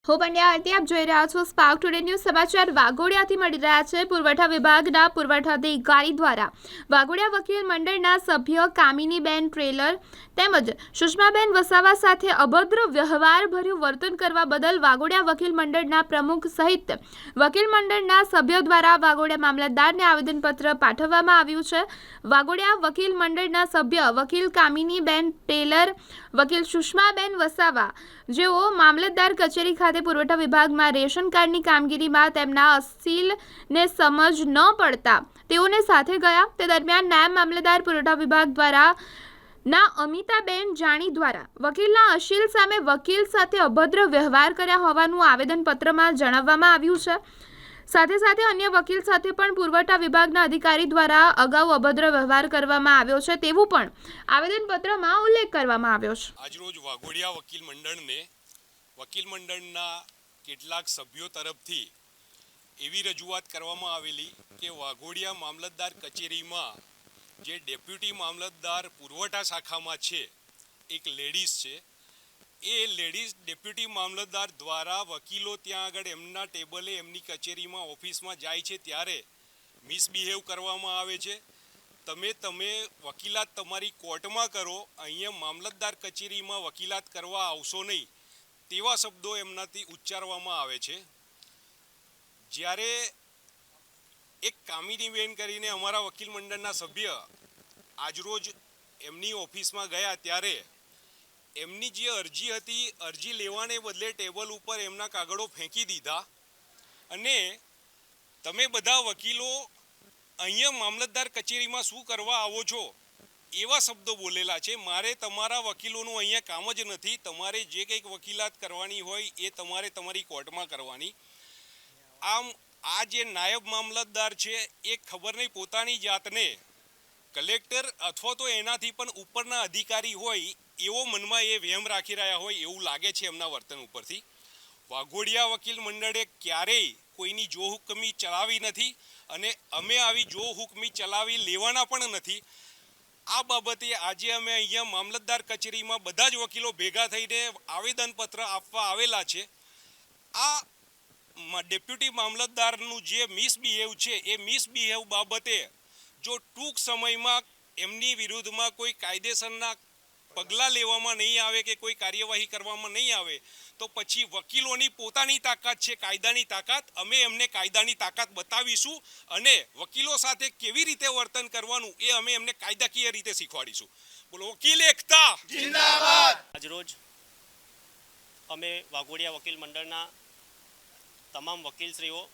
હું પંડ્યા આરતી આપ જોઈ રહ્યા છો સ્પાર્ક ટુડે ન્યૂઝ સમાચાર વાઘોડિયાથી મળી રહ્યા છે। પુરવઠા વિભાગના પુરવઠા અધિકારી દ્વારા વાઘોડિયા વકીલ મંડળના સભ્ય કામિનીબેન ટ્રેલર તેમજ સુષ્માબેન વસાવા સાથે અભદ્ર વ્યવહારભર્યું વર્તન કરવા બદલ વાઘોડિયા વકીલ મંડળના પ્રમુખ સહિત વકીલ મંડળના સભ્યો દ્વારા વાઘોડિયા મામલતદારને આવેદનપત્ર પાઠવવામાં આવ્યું છે। વાઘોડિયા વકીલ મંડળના સભ્ય વકીલ કામિનીબેન ટ્રેલર વકીલ સુષ્માબેન વસાવા જેઓ મામલતદાર કચેરી ખાતે પુરવઠા વિભાગમાં રેશન કાર્ડની કામગીરીમાં તેમના અસીલને સમજ ન પડતા તેઓને સાથે ગયા। તે દરમિયાન નાયબ મામલતદાર પુરવઠા વિભાગ દ્વારા ના અમિતાબેન જાણી દ્વારા વકીલના અસીલ સામે વકીલ સાથે અભદ્ર વ્યવહાર કર્યા હોવાનું આવેદનપત્રમાં જણાવવામાં આવ્યું છે। સાથે સાથે અન્ય વકીલ સાથે પણ પુરવઠા વિભાગના અધિકારી દ્વારા અગાઉ અભદ્ર વ્યવહાર કરવામાં આવ્યો છે તેવું પણ આવેદનપત્રમાં ઉલ્લેખ કરવામાં આવ્યો છે। આજરોજ વાઘોડિયા વકીલ મંડળના કેટલાક સભ્યો તરફથી એવી રજૂઆત કરવામાં આવેલી કે વાઘોડિયા મામલતદાર કચેરીમાં જે ડેપ્યુટી મામલતદાર પુરવઠા શાખામાં છે એક લેડીઝ છે, એ લેડીઝ ડેપ્યુટી મામલતદાર દ્વારા વકીલો ત્યાં આગળ એમના ટેબલે એમની કચેરીમાં ઓફિસમાં જાય છે ત્યારે મિસબિહેવ કરવામાં આવે છે। તમે વકીલાત તમારી કોર્ટમાં કરો, અહીંયા મામલતદાર કચેરીમાં વકીલાત કરવા આવશો નહીં તેવા શબ્દો એમનાથી ઉચ્ચારવામાં આવે છે। જ્યારે એક કામિનીબેન કરીને અમારા વકીલ મંડળના સભ્ય આજરોજ એમની ઓફિસમાં ગયા ત્યારે એમની જે અરજી હતી, અરજી લેવાને બદલે ટેબલ ઉપર એમના કાગળો ફેંકી દીધા અને તમે બધા વકીલો અહીંયા મામલતદાર કચેરીમાં શું કરવા આવો છો એવા શબ્દો બોલેલા છે। મારે તમારા વકીલોનું અહીંયા કામ જ નથી, તમારે જે કંઈક વકીલાત કરવાની હોય એ તમારે તમારી કોર્ટમાં કરવાની। આમ આ જે નાયબ મામલતદાર છે એ ખબર નહીં પોતાની જાતને કલેક્ટર અથવા તો એનાથી પણ ઉપરના અધિકારી હોય એવો મનમાં એ વહેમ રાખી રહ્યા હોય એવું લાગે છે એમના વર્તન ઉપરથી। વાઘોડિયા વકીલ મંડળે ક્યારેય કોઈની જો હુકમી ચલાવી નથી અને અમે આવી જો હુકમી ચલાવી લેવાના પણ નથી। આ બાબતે આજે અમે અહીંયા મામલતદાર કચેરીમાં બધા જ વકીલો ભેગા થઈને આવેદનપત્ર આપવા આવેલા છે। આ ડેપ્યુટી મામલતદારનું જે મિસબિહેવ છે એ મિસબિહેવ બાબતે જો ટૂંક સમયમાં એમની વિરુદ્ધમાં કોઈ કાયદેસરના પગલાં લેવામાં નહીં આવે કે કોઈ કાર્યવાહી કરવામાં નહીં આવે તો પછી વકીલોની પોતાની તાકાત છે, કાયદાની તાકાત, અમે એમને કાયદાની તાકાત બતાવીશું અને વકીલો સાથે કેવી રીતે વર્તન કરવાનું એ અમે એમને કાયદાકીય રીતે શીખવાડીશું। બોલો વકીલ એકતા જિંદાબાદ। આજરોજ અમે વાઘોડિયા વકીલ મંડળના તમામ વકીલશ્રીઓ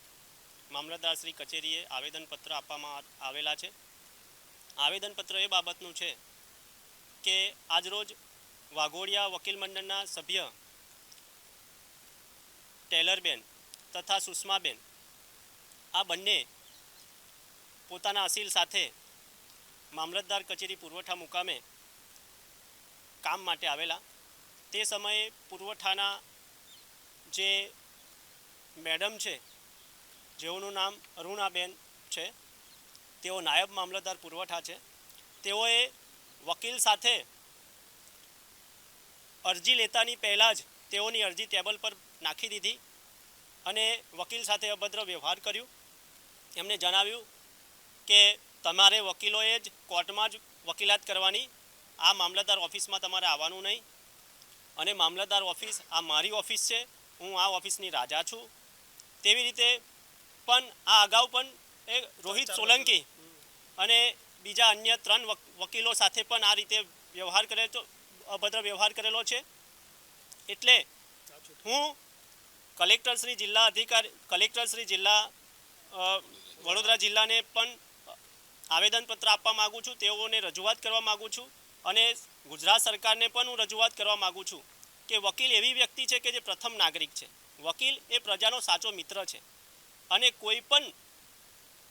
મામલતદારશ્રી કચેરીએ આવેદનપત્ર આપવામાં આવેલા છે। આવેદનપત્ર એ બાબતનું છે કે આજરોજ વાઘોડિયા વકીલ મંડળના સભ્ય ટેલરબેન તથા સુષ્માબેન આ બંને પોતાના અસીલ સાથે મામલતદાર કચેરી પુરવઠા મુકામે કામ માટે આવેલા। તે સમયે પુરવઠાના જે મેડમ છે જેઓનું નામ અરુણાબેન છે, તેઓ નાયબ મામલતદાર પુરવઠા છે, તેઓએ વકીલ સાથે અરજી લેતાની પહેલાં જ તેઓની અરજી ટેબલ પર નાખી દીધી અને વકીલ સાથે અભદ્ર વ્યવહાર કર્યું। એમને જણાવ્યું કે તમારે વકીલોએ જ કોર્ટમાં જ વકીલાત કરવાની, આ મામલતદાર ઓફિસમાં તમારે આવવાનું નહીં અને મામલતદાર ઓફિસ આ મારી ઓફિસ છે, હું આ ઓફિસની રાજા છું। તેવી રીતે પણ આ અગાઉ પણ એ રોહિત સોલંકી અને બીજા અન્ય 3 વકીલો સાથે પણ આ રીતે વ્યવહાર કરેલો તો અભદ્ર વ્યવહાર કરેલો છે। એટલે હું કલેક્ટરશ્રી જિલ્લા વડોદરા જિલ્લાને પણ આવેદનપત્ર આપવા માગું છું, તેઓને રજૂઆત કરવા માગું છું અને ગુજરાત સરકારને પણ હું રજૂઆત કરવા માગું છું કે વકીલ એવી વ્યક્તિ છે કે જે પ્રથમ નાગરિક છે। વકીલ એ પ્રજાનો સાચો મિત્ર છે અને કોઈ પણ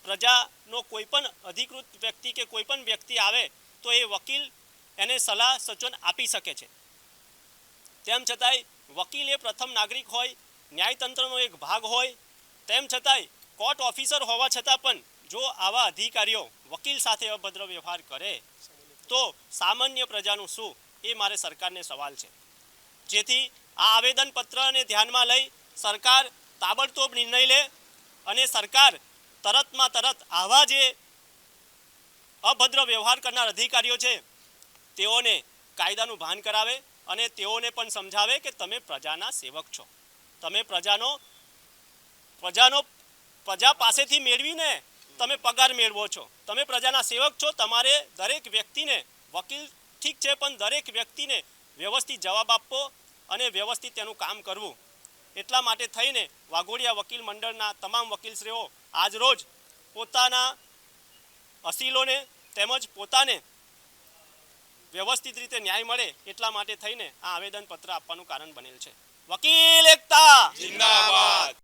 પ્રજાનો કોઈ પણ અધિકૃત વ્યક્તિ કે કોઈ પણ વ્યક્તિ આવે તો એ વકીલ એને સલાહ સૂચન આપી શકે છે। તેમ છતાંય વકીલ એ પ્રથમ નાગરિક હોય, ન્યાયતંત્રનો એક ભાગ હોય, તેમ છતાંય કોર્ટ ઓફિસર હોવા છતાં પણ જો આવા અધિકારીઓ વકીલ સાથે અભદ્ર વ્યવહાર કરે તો સામાન્ય પ્રજાનું શું, એ મારે સરકારને સવાલ છે। જેથી આ આવેદનપત્રને ધ્યાનમાં લઈ સરકાર તાબડતોબ નિર્ણય લે અને સરકાર તરતમાં તરત આવા જે અભદ્ર વ્યવહાર કરનાર અધિકારીઓ છે તેઓને કાયદાનું ભાન કરાવે અને તેઓને પણ સમજાવે કે તમે પ્રજાના સેવક છો, તમે પ્રજા પાસેથી મેળવીને તમે પગાર મેળવો છો, તમે પ્રજાના સેવક છો. તમારે દરેક વ્યક્તિને, વકીલ ઠીક છે પણ દરેક વ્યક્તિને વ્યવસ્થિત જવાબ આપવો અને વ્યવસ્થિત તેનું કામ કરવું. એટલા માટે થઈને વાઘોડિયા વકીલ મંડળના તમામ વકીલશ્રીઓ આજરોજ પોતાના અસીલોને તેમજ પોતાને વ્યવસ્થિત રીતે ન્યાય મળે એટલા માટે થઈને આ આવેદનપત્ર આપવાનું કારણ બનેલ છે. વકીલ એકતા જિંદાબાદ.